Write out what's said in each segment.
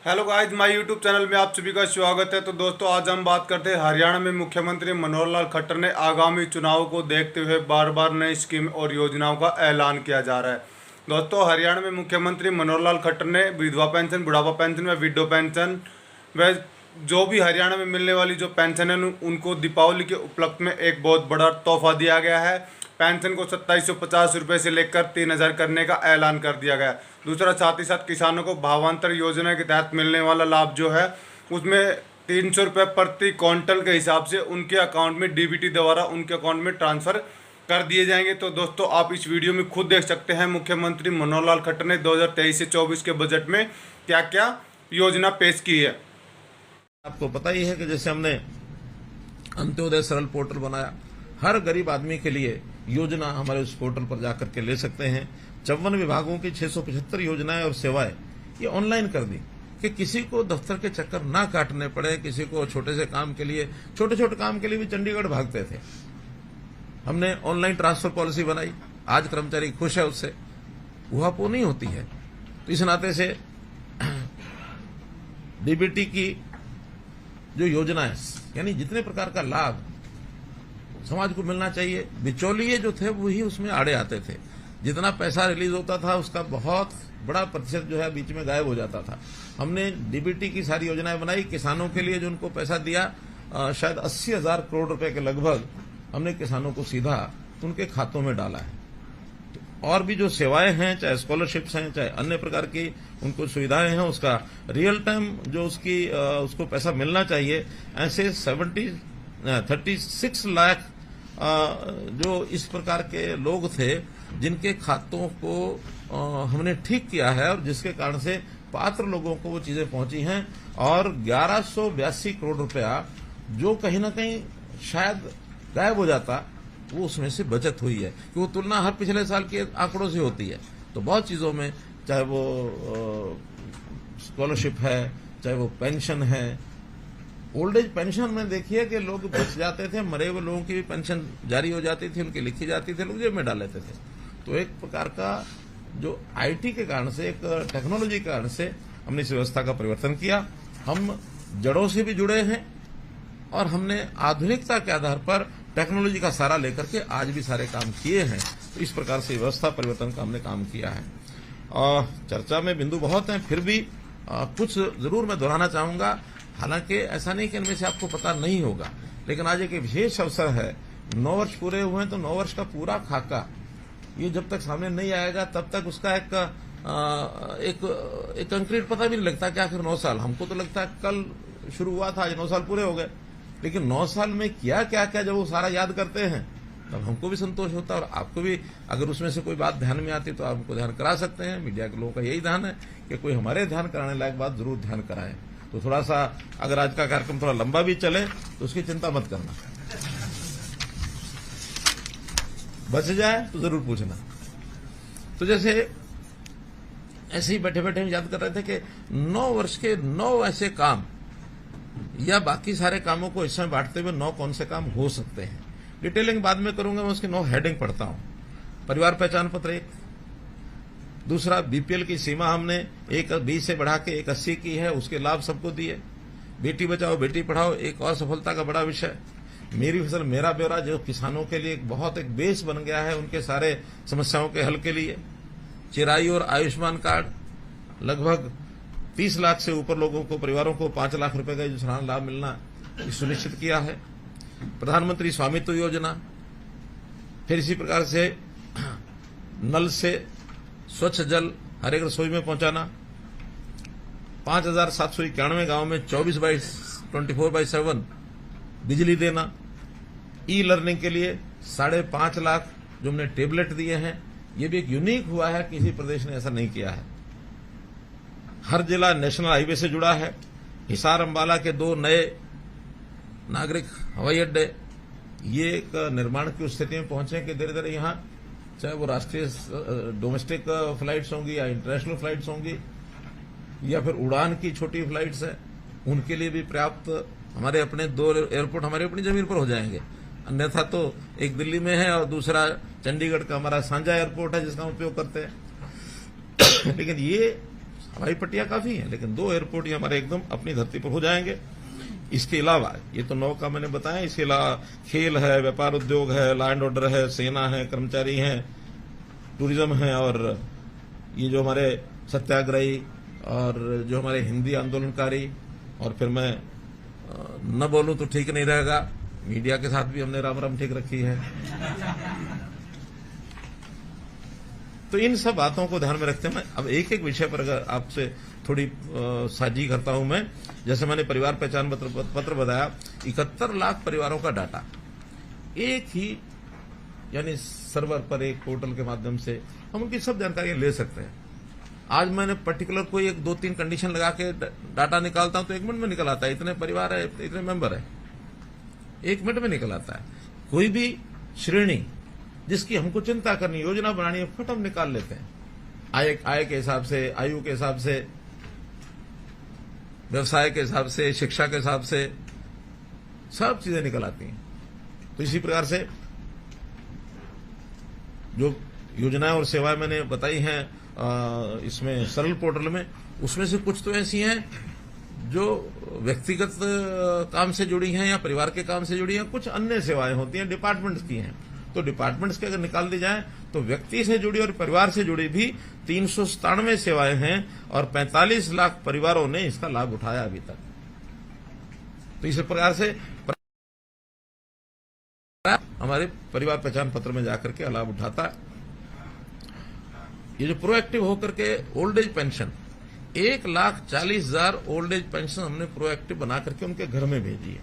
Hello guys, my YouTube channel में आप सभी का स्वागत है। तो दोस्तों, आज हम बात करते हैं हरियाणा में मुख्यमंत्री मनोहर लाल खट्टर ने आगामी चुनाव को देखते हुए बार बार नई स्कीम और योजनाओं का ऐलान किया जा रहा है। दोस्तों, हरियाणा में मुख्यमंत्री मनोहर लाल खट्टर ने विधवा पेंशन, बुढ़ापा पेंशन व विडो पेंशन व जो भी हरियाणा में मिलने वाली जो पेंशन है उनको दीपावली के उपलक्ष्य में एक बहुत बड़ा तोहफा दिया गया है। पेंशन को 2750 रुपये से लेकर 3000 करने का ऐलान कर दिया गया। दूसरा, साथ ही साथ किसानों को भावांतर योजना के तहत मिलने वाला लाभ जो है उसमें 300 रुपये प्रति क्विंटल के हिसाब से उनके अकाउंट में डीबीटी द्वारा उनके अकाउंट में ट्रांसफ़र कर दिए जाएंगे। तो दोस्तों, आप इस वीडियो में खुद देख सकते हैं मुख्यमंत्री मनोहर लाल खट्टर ने 2023 से 24 के बजट में क्या क्या योजना पेश की है। आपको पता ही है कि जैसे हमने अंत्योदय सरल पोर्टल बनाया, हर गरीब आदमी के लिए योजना हमारे उस पोर्टल पर जाकर के ले सकते हैं। 54 विभागों की 675 योजनाएं और सेवाएं ये ऑनलाइन कर दी कि किसी को दफ्तर के चक्कर ना काटने पड़े। किसी को छोटे से काम के लिए, छोटे छोटे काम के लिए भी चंडीगढ़ भागते थे। हमने ऑनलाइन ट्रांसफर पॉलिसी बनाई, आज कर्मचारी खुश है, उससे उहापो नहीं होती है। तो इस नाते से डीबीटी की जो योजना है, यानी जितने प्रकार का लाभ समाज को मिलना चाहिए, बिचौलिए जो थे वही उसमें आड़े आते थे। जितना पैसा रिलीज होता था उसका बहुत बड़ा प्रतिशत जो है बीच में गायब हो जाता था। हमने डीबीटी की सारी योजनाएं बनाई। किसानों के लिए जो उनको पैसा दिया, शायद 80,000 करोड़ रुपए के लगभग हमने किसानों को सीधा उनके खातों में डाला है। और भी जो सेवाएं हैं, चाहे स्कॉलरशिप्स हैं, चाहे अन्य प्रकार की उनको सुविधाएं हैं, उसका रियल टाइम जो उसको पैसा मिलना चाहिए, ऐसे 36 लाख जो इस प्रकार के लोग थे जिनके खातों को हमने ठीक किया है और जिसके कारण से पात्र लोगों को वो चीजें पहुंची हैं। और 1182 करोड़ रुपया जो कहीं ना कहीं शायद गायब हो जाता, वो उसमें से बचत हुई है कि वो तुलना हर पिछले साल के आंकड़ों से होती है। तो बहुत चीजों में, चाहे वो स्कॉलरशिप है, चाहे वो पेंशन है, ओल्ड एज पेंशन में देखिए कि लोग बच जाते थे, मरे हुए लोगों की भी पेंशन जारी हो जाती थी, उनकी लिखी जाती थी, लोग जेब में डाल लेते थे। तो एक प्रकार का जो आईटी के कारण से, एक टेक्नोलॉजी के कारण से हमने इस व्यवस्था का परिवर्तन किया। हम जड़ों से भी जुड़े हैं और हमने आधुनिकता के आधार पर टेक्नोलॉजी का सहारा लेकर के आज भी सारे काम किए हैं। तो इस प्रकार से व्यवस्था परिवर्तन का हमने काम किया है। और चर्चा में बिंदु बहुत हैं, फिर भी कुछ जरूर मैं दोहराना चाहूंगा। हालांकि ऐसा नहीं कि इनमें से आपको पता नहीं होगा, लेकिन आज एक विशेष अवसर है। 9 वर्ष पूरे हुए हैं, तो 9 वर्ष का पूरा खाका ये जब तक सामने नहीं आएगा तब तक उसका एक कंक्रीट पता भी नहीं लगता कि आखिर 9 साल। हमको तो लगता है कल शुरू हुआ था, आज 9 साल पूरे हो गए। लेकिन 9 साल में क्या क्या क्या जब वो सारा याद करते हैं तब हमको भी संतोष होता है और आपको भी। अगर उसमें से कोई बात ध्यान में आती तो आप हमको ध्यान करा सकते हैं। मीडिया के लोगों का यही ध्यान है कि कोई हमारे ध्यान कराने लायक बात जरूर ध्यान कराएं। तो थोड़ा सा अगर आज का कार्यक्रम थोड़ा लंबा भी चले तो उसकी चिंता मत करना, बच जाए तो जरूर पूछना। तो जैसे ऐसे ही बैठे बैठे हम याद कर रहे थे कि 9 वर्ष के 9 ऐसे काम या बाकी सारे कामों को इस समय बांटते हुए 9 कौन से काम हो सकते हैं। डिटेलिंग बाद में करूंगा, मैं उसकी 9 हेडिंग पढ़ता हूं। परिवार पहचान पत्र 1। दूसरा, बीपीएल की सीमा हमने 120 से बढ़ा के 180 की है, उसके लाभ सबको दिए। बेटी बचाओ बेटी पढ़ाओ एक और सफलता का बड़ा विषय। मेरी फसल मेरा ब्यौरा जो किसानों के लिए बहुत एक बेस बन गया है उनके सारे समस्याओं के हल के लिए। चिराई और आयुष्मान कार्ड लगभग 30 लाख से ऊपर लोगों को, परिवारों को 5 लाख रुपए का जो सालाना लाभ मिलना सुनिश्चित किया है। प्रधानमंत्री स्वामित्व योजना, फिर इसी प्रकार से नल से स्वच्छ जल हर एक रसोई में पहुंचाना। 5791 गांव में 24/7 बिजली देना। ई लर्निंग के लिए 5.5 लाख जो हमने टेबलेट दिए हैं, ये भी एक यूनिक हुआ है, किसी प्रदेश ने ऐसा नहीं किया है। हर जिला नेशनल हाईवे से जुड़ा है। हिसार अंबाला के 2 नए नागरिक हवाई अड्डे, ये एक निर्माण की स्थिति में पहुंचे कि धीरे धीरे यहां, चाहे वो राष्ट्रीय डोमेस्टिक फ्लाइट्स होंगी या इंटरनेशनल फ्लाइट्स होंगी या फिर उड़ान की छोटी फ्लाइट्स है, उनके लिए भी पर्याप्त हमारे अपने 2 एयरपोर्ट हमारी अपनी जमीन पर हो जाएंगे। अन्यथा तो एक दिल्ली में है और दूसरा चंडीगढ़ का हमारा साझा एयरपोर्ट है जिसका उपयोग करते हैं। लेकिन ये हवाई पट्टियां काफी हैं, लेकिन 2 एयरपोर्ट ये हमारे एकदम अपनी धरती पर हो जाएंगे। इसके अलावा ये तो नौका मैंने बताया, इसके अलावा खेल है, व्यापार उद्योग है, लॉ एंड ऑर्डर है, सेना है, कर्मचारी हैं, टूरिज्म है, और ये जो हमारे सत्याग्रही और जो हमारे हिंदी आंदोलनकारी, और फिर मैं न बोलूं तो ठीक नहीं रहेगा, मीडिया के साथ भी हमने राम राम ठीक रखी है। तो इन सब बातों को ध्यान में रखते हैं मैं अब एक एक विषय पर अगर आपसे थोड़ी साझी करता हूं मैं। जैसे मैंने परिवार पहचान पत्र बताया, 71 लाख परिवारों का डाटा एक ही यानी सर्वर पर, एक पोर्टल के माध्यम से हम उनकी सब जानकारियां ले सकते हैं। आज मैंने पर्टिकुलर कोई 1-2-3 कंडीशन लगा के डाटा निकालता हूं तो 1 मिनट में निकल आता है, इतने परिवार है, इतने मेंबर है, 1 मिनट में निकल आता है। कोई भी श्रेणी जिसकी हमको चिंता करनी, योजना बनानी है, फट हम निकाल लेते हैं। आय के हिसाब से, आयु के हिसाब से, व्यवसाय के हिसाब से, शिक्षा के हिसाब से सब चीजें निकल आती हैं। तो इसी प्रकार से जो योजनाएं और सेवाएं मैंने बताई हैं इसमें सरल पोर्टल में, उसमें से कुछ तो ऐसी हैं जो व्यक्तिगत काम से जुड़ी हैं या परिवार के काम से जुड़ी हैं, कुछ अन्य सेवाएं होती हैं डिपार्टमेंट्स की हैं। तो डिपार्टमेंट्स के अगर निकाल दी जाए तो व्यक्ति से जुड़ी और परिवार से जुड़ी भी 397 सेवाएं हैं और 45 लाख परिवारों ने इसका लाभ उठाया अभी तक। तो इस प्रकार से हमारे परिवार पहचान पत्र में जाकर के लाभ उठाता है। ये जो प्रोएक्टिव होकर के old age pension 1,40,000 old age pension हमने प्रोएक्टिव बना करके उनके घर में भेजी है।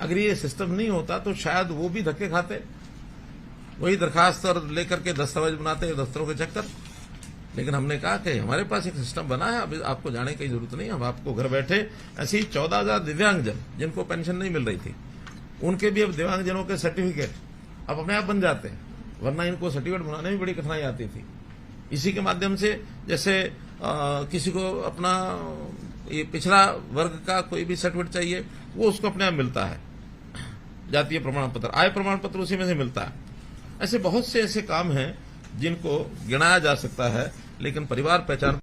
अगर ये सिस्टम नहीं होता तो शायद वो भी धक्के खाते, वही दरखास्त और लेकर के दस्तावेज बनाते दफ्तरों के चक्कर। लेकिन हमने कहा कि हमारे पास एक सिस्टम बना है, अब आपको जाने की जरूरत नहीं, हम आपको घर बैठे ऐसे ही 14,000 दिव्यांगजन जिनको पेंशन नहीं मिल रही थी उनके भी अब दिव्यांगजनों के सर्टिफिकेट अब अपने आप बन जाते हैं, वरना इनको सर्टिफिकेट बनाने में बड़ी कठिनाई आती थी। इसी के माध्यम से जैसे किसी को अपना ये पिछड़ा वर्ग का कोई भी सर्टिफिकेट चाहिए वो उसको अपने आप मिलता है, जातीय प्रमाण पत्र, आय प्रमाण पत्र उसी में से मिलता है। ऐसे बहुत से ऐसे काम हैं जिनको गिनाया जा सकता है, लेकिन परिवार पहचान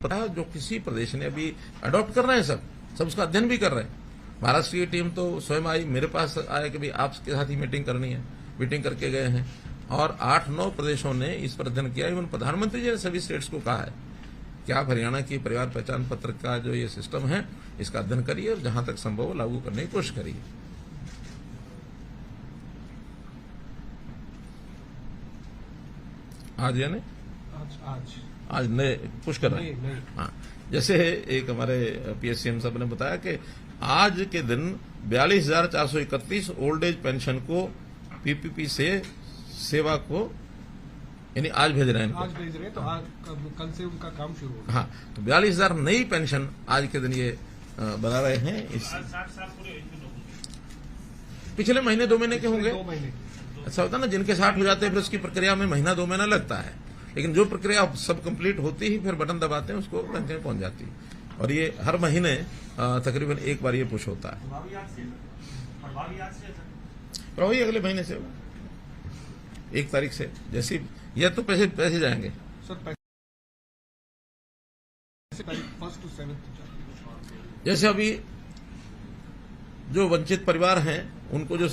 पता जो किसी प्रदेश ने अभी अडॉप्ट कर रहे हैं, सब उसका अध्ययन भी कर रहे हैं। महाराष्ट्र की टीम तो स्वयं आई, मेरे पास आया कि भाई आपके साथ ही मीटिंग करनी है, मीटिंग करके गए हैं और 8-9 प्रदेशों ने इस पर अध्ययन किया। इवन प्रधानमंत्री जी ने सभी स्टेट्स को कहा है कि आप हरियाणा की परिवार पहचान पत्र का जो ये सिस्टम है इसका अध्ययन करिए और जहां तक संभव हो लागू करने की कोशिश करिए। आज यानी आज नए पुश कर रहे हैं। हाँ, जैसे एक हमारे पीएससीएम साहब ने बताया कि आज के दिन 42,431 ओल्ड एज पेंशन को पीपीपी से सेवा को यानी आज भेज रहे हैं इनको। आज भेज रहे हैं, तो आज कल से उनका काम शुरू होगा। हाँ, तो 42,000 नई पेंशन आज के दिन ये बना रहे हैं। इस पिछले महीने 2 महीने के होंगे। 2 महीने ऐसा होता है ना, जिनके 60 हो जाते हैं फिर उसकी प्रक्रिया में महीना 2 महीना लगता है, लेकिन जो प्रक्रिया सब कंप्लीट होती ही फिर बटन दबाते हैं उसको पेंशन पहुंच जाती है। और ये हर महीने तकरीबन एक बार ये पुश होता है। प्रभावी अगले महीने से 1 तारीख से, जैसी यह तो पैसे जाएंगे सर, पैसे 1 to 7 जैसे अभी जो वंचित परिवार हैं उनको जो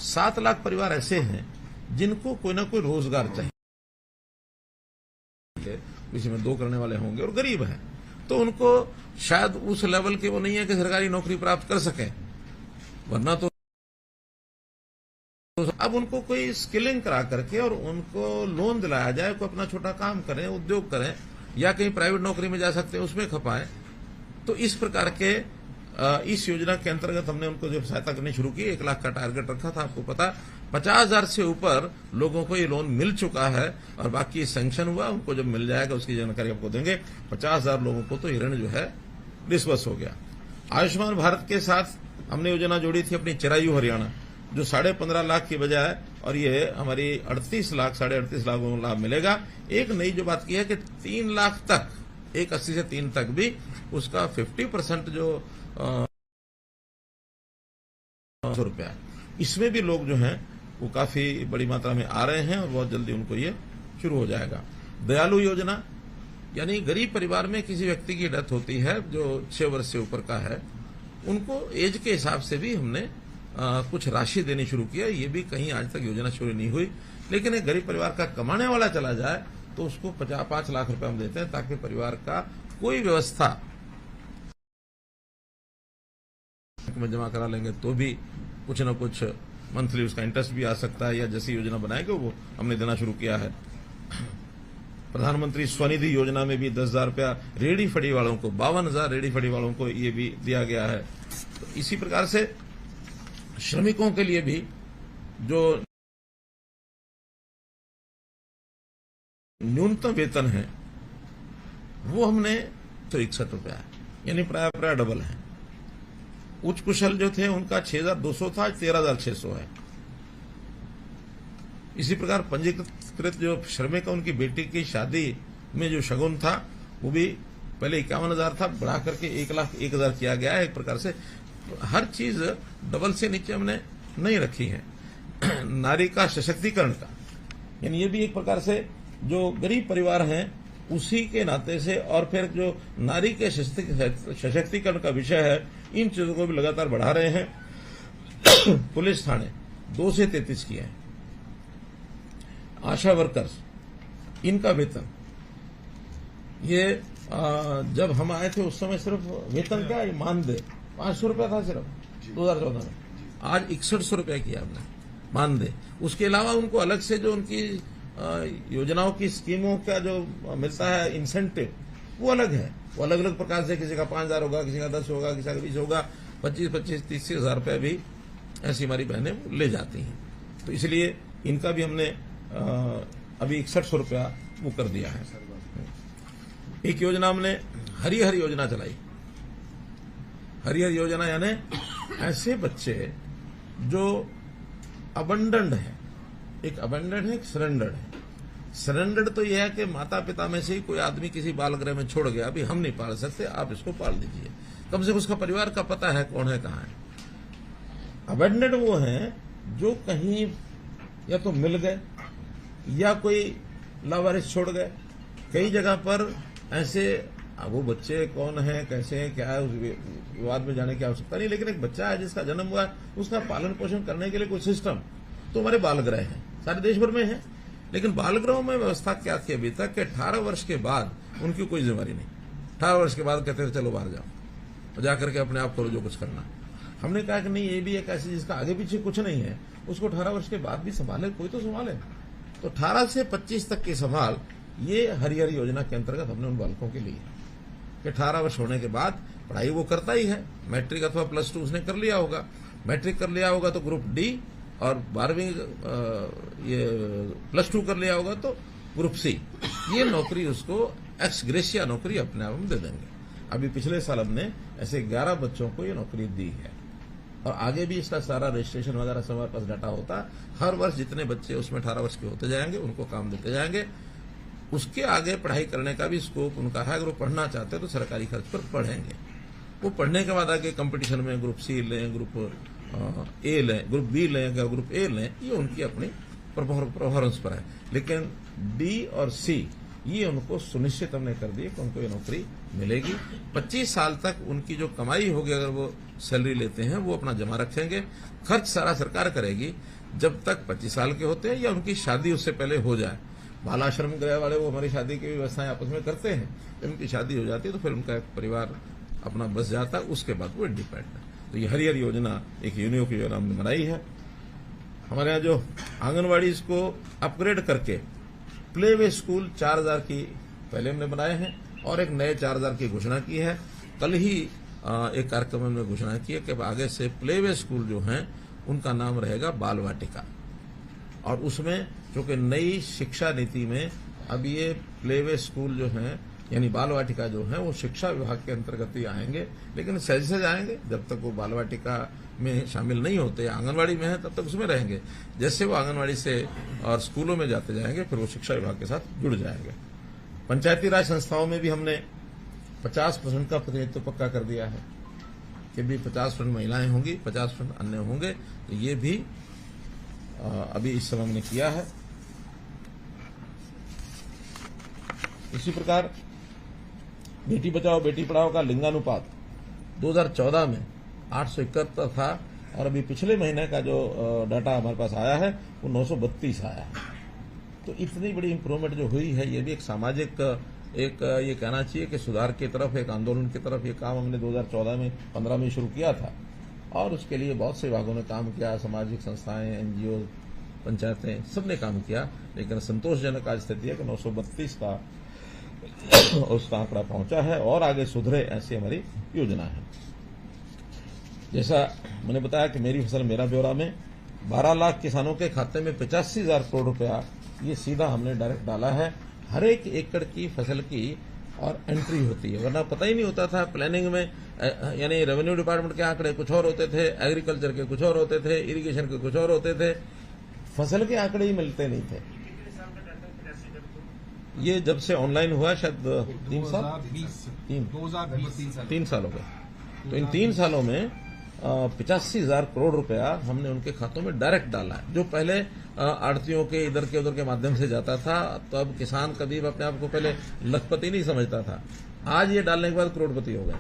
7 लाख परिवार ऐसे हैं जिनको कोई ना कोई रोजगार चाहिए, किसी में 2 करने वाले होंगे और गरीब हैं, तो उनको शायद उस लेवल के वो नहीं है कि सरकारी नौकरी प्राप्त कर सकें, वरना तो अब उनको कोई स्किलिंग करा करके और उनको लोन दिलाया जाए, कोई अपना छोटा काम करें, उद्योग करें या कहीं प्राइवेट नौकरी में जा सकते हैं उसमें खपाएं। तो इस प्रकार के इस योजना के अंतर्गत हमने उनको जो सहायता करनी शुरू की, 1 लाख का टारगेट रखा था, आपको पता 50,000 से ऊपर लोगों को ये लोन मिल चुका है और बाकी सैंक्शन हुआ, उनको जब मिल जाएगा उसकी जानकारी आपको देंगे। 50,000 लोगों को तो ये ऋण जो है डिस्बर्स हो गया। आयुष्मान भारत के साथ हमने योजना जोड़ी थी अपनी चिरायु हरियाणा, जो 15.5 लाख की बजाय, और ये हमारी 38 लाख 38.5 लाख को लाभ मिलेगा। एक नई जो बात की है कि 3 लाख तक, 1.80 से 3 तक भी उसका 50% जो ₹100 इसमें भी लोग जो हैं वो काफी बड़ी मात्रा में आ रहे हैं और बहुत जल्दी उनको ये शुरू हो जाएगा। दयालु योजना, यानी गरीब परिवार में किसी व्यक्ति की डेथ होती है जो 6 वर्ष से ऊपर का है, उनको एज के हिसाब से भी हमने कुछ राशि देनी शुरू किया। ये भी कहीं आज तक योजना शुरू नहीं हुई, लेकिन एक गरीब परिवार का कमाने वाला चला जाए तो उसको 5 लाख रुपए हम देते हैं, ताकि परिवार का कोई व्यवस्था में जमा करा लेंगे तो भी कुछ न कुछ मंथली उसका इंटरेस्ट भी आ सकता है, या जैसी योजना बनाएंगे वो हमने देना शुरू किया है। प्रधानमंत्री स्वनिधि योजना में भी 10,000 रुपया रेहड़ी फड़ी वालों को, 52,000 रेहड़ी फड़ी वालों को ये भी दिया गया है। तो इसी प्रकार से श्रमिकों के लिए भी जो न्यूनतम वेतन है वो हमने 161 रुपया है, यानी प्राय डबल है। उच्च कुशल जो थे उनका 6,200 था, 13,600 है। इसी प्रकार पंजीकृत जो श्रमिक, उनकी बेटी की शादी में जो शगुन था वो भी पहले 51,000 था, बढ़ा करके 1,01,000 किया गया है। एक प्रकार से हर चीज डबल से नीचे हमने नहीं रखी है। नारी का सशक्तिकरण का, यानी ये भी एक प्रकार से जो गरीब परिवार हैं उसी के नाते से, और फिर जो नारी के सशक्तिकरण का विषय है, इन चीजों को भी लगातार बढ़ा रहे हैं। पुलिस थाने 2 से 33 किए हैं। आशा वर्कर्स, इनका वेतन, ये जब हम आए थे उस समय सिर्फ वेतन क्या, मानदेय 500 रुपया था सिर्फ 2014 में, आज 6100 रुपया किया हमने मानदेय। उसके अलावा उनको अलग से जो उनकी योजनाओं की स्कीमों का जो मिलता है इंसेंटिव, वो अलग है। वो अलग अलग प्रकार से, किसी का 5,000 होगा, किसी का 10 होगा, किसी का 20 होगा, 25-30,000 रुपये भी ऐसी हमारी बहनें ले जाती हैं। तो इसलिए इनका भी हमने अभी 6100 रुपया वो कर दिया है। एक योजना हमने हरिहर योजना चलाई। हरिहर योजना यानी ऐसे बच्चे जो अबंडन्ड है, एक अबंडन्ड है, एक सरेंडर्ड है। सरेंडर्ड तो यह है कि माता पिता में से ही कोई आदमी किसी बाल गृह में छोड़ गया, अभी हम नहीं पाल सकते, आप इसको पाल दीजिए, कम से कम उसका परिवार का पता है कौन है कहां है। अबंडन्ड वो है जो कहीं या तो मिल गए या कोई लावारिस छोड़ गए। कई जगह पर ऐसे, वो बच्चे कौन है, कैसे हैं, क्या है, उस विवाद में जाने की आवश्यकता नहीं, लेकिन एक बच्चा है जिसका जन्म हुआ है, उसका पालन पोषण करने के लिए कोई सिस्टम तो हमारे बाल गृह है, सारे देश भर में है। लेकिन बाल गृहों में व्यवस्था क्या थी अभी तक कि 18 वर्ष के बाद उनकी कोई जिम्मेवारी नहीं। 18 वर्ष के बाद कहते थे चलो बाहर जाओ और जाकर के अपने आप करो जो कुछ करना। हमने कहा कि नहीं, ये भी एक ऐसी जिसका आगे पीछे कुछ नहीं है, उसको 18 वर्ष के बाद भी संभाले, कोई तो संभाले। तो 18 से 25 तक की संभाल ये हरिहर योजना के अंतर्गत हमने उन बालकों के लिए कि 18 वर्ष होने के बाद पढ़ाई वो करता ही है, मैट्रिक अथवा +2 उसने कर लिया होगा, मैट्रिक कर लिया होगा तो ग्रुप डी, और 12वीं ये +2 कर लिया होगा तो ग्रुप सी। ये नौकरी उसको एक्स ग्रेशिया नौकरी अपने आप हम दे देंगे। अभी पिछले साल हमने ऐसे 11 बच्चों को ये नौकरी दी है, और आगे भी इसका सारा रजिस्ट्रेशन वगैरह सब हमारे पास डाटा होता है। हर वर्ष जितने बच्चे उसमें 18 वर्ष के होते जाएंगे उनको काम देते जाएंगे। उसके आगे पढ़ाई करने का भी स्कोप उनका है। अगर वो पढ़ना चाहते हैं तो सरकारी खर्च पर पढ़ेंगे। वो पढ़ने के बाद आगे कंपटीशन में ग्रुप सी लें, ग्रुप ए लें, ग्रुप बी लें, ग्रुप ए लें, ये उनकी अपनी परफॉर्मेंस पर है। लेकिन डी और सी ये उनको सुनिश्चित हमने कर दिए कि उनको ये नौकरी मिलेगी। 25 साल तक उनकी जो कमाई होगी, अगर वो सैलरी लेते हैं, वो अपना जमा रखेंगे। खर्च सारा सरकार करेगी जब तक 25 साल के होते हैं या उनकी शादी उससे पहले हो जाए। बाल आश्रम गृह वाले वो हमारी शादी की व्यवस्थाएं आपस में करते हैं। जब उनकी शादी हो जाती है तो फिर उनका एक परिवार अपना बस जाता है, उसके बाद वो इंडिपेंडेंट है। तो ये हरिहर योजना एक यूनियन की योजना हमने बनाई है। हमारे यहाँ जो आंगनबाड़ी को अपग्रेड करके प्ले वे स्कूल 4,000 की पहले हमने बनाए हैं, और एक नए 4,000 की घोषणा की है। कल ही एक कार्यक्रम में घोषणा की है कि आगे से प्ले वे स्कूल जो हैं उनका नाम रहेगा बाल वाटिका। और उसमें चूंकि नई शिक्षा नीति में अब ये प्ले वे स्कूल जो हैं यानी बाल वाटिका जो है वो शिक्षा विभाग के अंतर्गत ही आएंगे, लेकिन सहज आएंगे। जब तक वो बाल वाटिका में शामिल नहीं होते, आंगनवाड़ी में है, तब तक उसमें रहेंगे। जैसे वो आंगनवाड़ी से और स्कूलों में जाते जाएंगे फिर वो शिक्षा विभाग के साथ जुड़ जाएंगे। पंचायती राज संस्थाओं में भी हमने 50% का प्रतिनिधित्व पक्का कर दिया है कि भी 50% महिलाएं होंगी, 50% अन्य होंगे। तो ये भी अभी इस समय हमने किया है। इसी प्रकार बेटी बचाओ बेटी पढ़ाओ का लिंगानुपात 2014 में 871 था और अभी पिछले महीने का जो डाटा हमारे पास आया है वो 932 आया है। तो इतनी बड़ी इंप्रूवमेंट जो हुई है, ये भी एक सामाजिक ये कहना चाहिए कि सुधार की तरफ, एक आंदोलन की तरफ ये काम हमने 2014 में 15 में शुरू किया था और उसके लिए बहुत से विभागों ने काम किया, सामाजिक संस्थाएं, एनजीओ, पंचायतें, सबने काम किया। लेकिन संतोषजनक आज स्थिति है कि 932 का उसका आंकड़ा पहुंचा है और आगे सुधरे, ऐसी हमारी योजना है। जैसा मैंने बताया कि मेरी फसल मेरा ब्यौरा में 12 लाख किसानों के खाते में 85,000 करोड़ रुपया ये सीधा हमने डायरेक्ट डाला है। हर एक एकड़ की फसल की और एंट्री होती है, वरना पता ही नहीं होता था। प्लानिंग में यानी रेवेन्यू डिपार्टमेंट के आंकड़े कुछ और होते थे, एग्रीकल्चर के कुछ और होते थे, इरिगेशन के कुछ और होते थे, फसल के आंकड़े ही मिलते नहीं थे। ये जब से ऑनलाइन हुआ शायद 3 साल 3 साल हो गए। तो इन 3 सालों में 85,000 करोड़ रुपया हमने उनके खातों में डायरेक्ट डाला है। जो पहले आड़तियों के इधर के उधर के माध्यम से जाता था, तो अब किसान कभी अपने आप को पहले लखपति नहीं समझता था, आज ये डालने के बाद करोड़पति हो गए,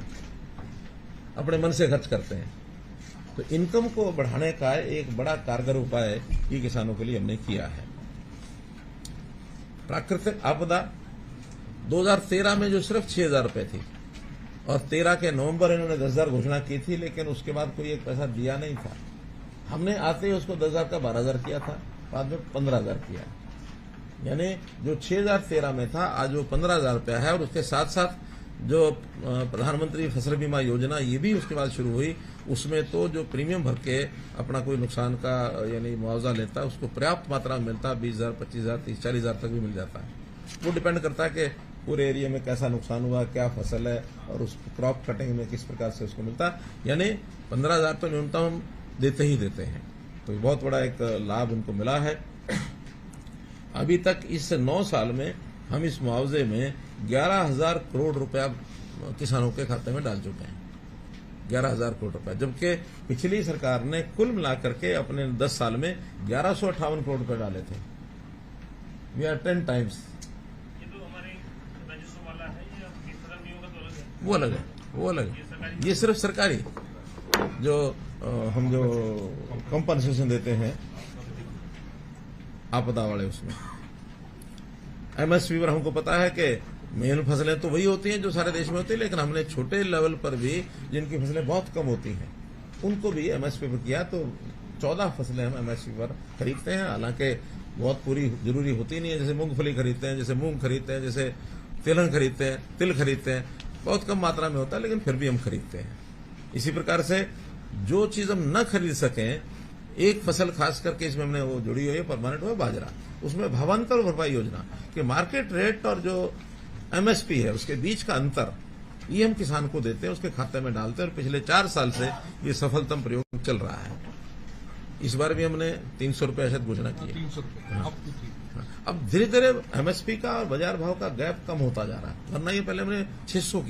अपने मन से खर्च करते हैं। तो इनकम को बढ़ाने का एक बड़ा कारगर उपाय ये किसानों के लिए हमने किया है। प्राकृतिक आपदा 2013 में जो सिर्फ 6,000 रुपए थी और 13 के नवंबर इन्होंने 10,000 घोषणा की थी, लेकिन उसके बाद कोई एक पैसा दिया नहीं था। हमने आते ही उसको 10,000 का 12,000 किया था, बाद में 15,000 किया। यानी जो 6,013 में था आज वो 15,000 रुपया है। और उसके साथ साथ जो प्रधानमंत्री फसल बीमा योजना ये भी उसके बाद शुरू हुई, उसमें तो जो प्रीमियम भर के अपना कोई नुकसान का यानी मुआवजा लेता है उसको पर्याप्त मात्रा में मिलता है, 20,000, 25,000, 30,000, 40,000 तक भी मिल जाता है। वो डिपेंड करता है कि पूरे एरिया में कैसा नुकसान हुआ, क्या फसल है और उस क्रॉप कटिंग में किस प्रकार से उसको मिलता है। यानी 15,000 तो न्यूनतम हम देते ही देते हैं। तो ये बहुत बड़ा एक लाभ उनको मिला है। अभी तक इस 9 साल में हम इस मुआवजे में 11,000 करोड़ रुपया किसानों के खाते में डाल चुके हैं, 11,000 करोड़ रुपया, जबकि पिछली सरकार ने कुल मिलाकर के अपने 10 साल में 1158 करोड़ रुपए डाले थे। We are 10 times. ये तो हमारे राजस्व वाला है, ये किसान बीमा का तो अलग है, वो अलग है, वो अलग है। ये सिर्फ सरकारी जो हम जो कंपनसेशन देते हैं आपदा वाले, उसमें एमएसपी पर हमको पता है कि मेन फसलें तो वही होती हैं जो सारे देश में होती है, लेकिन हमने छोटे लेवल पर भी जिनकी फसलें बहुत कम होती हैं उनको भी एमएसपी पर किया। तो 14 फसलें हम एमएसपी पर खरीदते हैं। हालांकि बहुत पूरी जरूरी होती नहीं है, जैसे मूंगफली खरीदते हैं, जैसे मूंग खरीदते हैं, जैसे तिलहन खरीदते हैं, तिल खरीदते हैं, बहुत कम मात्रा में होता है, लेकिन फिर भी हम खरीदते हैं। इसी प्रकार से जो चीज हम न खरीद सकें, एक फसल खास करके इसमें हमने वो जुड़ी हुई है परमानेंट, हुआ बाजरा, उसमें भावांतर भरपाई योजना कि मार्केट रेट और जो एमएसपी है उसके बीच का अंतर ये हम किसान को देते हैं, उसके खाते में डालते हैं। और पिछले 4 साल से ये सफलतम प्रयोग चल रहा है। इस बार भी हमने 300 रुपये शायद घोषणा की है। 300 रुपये अब धीरे धीरे एमएसपी का और बाजार भाव का गैप कम होता जा रहा है, वरना ये पहले हमने 600 किया।